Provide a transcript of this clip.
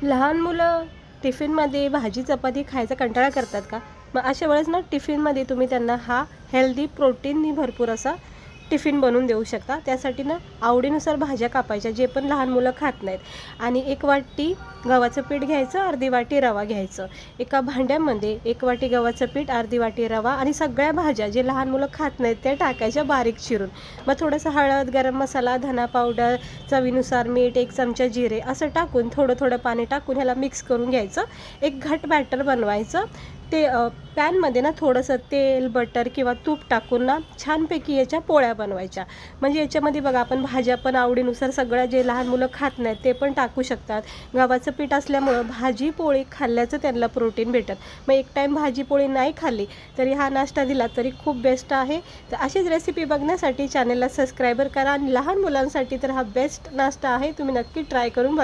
लहान मुलं टिफिनमध्ये भाजी चपाती खायचा कंटाळा करतात का? मग अशा वेळेस ना टिफिनमध्ये तुम्ही त्यांना हा हेल्दी प्रोटीननी भरपूर असा टिफिन बनवून देऊ शकता. त्यासाठी ना आवडीनुसार भाज्या कापायच्या, जे पण लहान मुलं खात नाहीत. आणि 1 वाटी गव्हाचं पीठ घ्यायचं, अर्धी वाटी रवा घ्यायचं. एका भांड्यामध्ये 1 वाटी गव्हाचं पीठ, अर्धी वाटी रवा आणि सगळ्या भाज्या जे लहान मुलं खात नाहीत त्या टाकायच्या बारीक चिरून. मग थोडंसं हळद, गरम मसाला, धना पावडर, चवीनुसार मीठ, 1 चमचा जिरे असं टाकून थोडं पाणी टाकून ह्याला मिक्स करून घ्यायचं. एक घट्ट बॅटर बनवायचं. ते पॅनमध्ये ना थोडंसं तेल, बटर किंवा तूप टाकून ना छानपैकी याच्या पोळ्या बनवायच्या. म्हणजे याच्यामध्ये बघा आपण भाज्या पण आवडीनुसार सगळ्या जे लहान मुलं खात नाहीत ते पण टाकू शकतात. गव्हाचं पीठ असल्यामुळं भाजी पोळी खाल्ल्याचं त्यांना प्रोटीन भेटत. मग एक टाईम भाजी पोळी नाही खाल्ली तरी हा नाश्ता दिला तरी खूप बेस्ट आहे. तर अशीच रेसिपी बघण्यासाठी चॅनलला सबस्क्राईबर करा आणि लहान मुलांसाठी तर हा बेस्ट नाश्ता आहे. तुम्ही नक्की ट्राय करून बघा.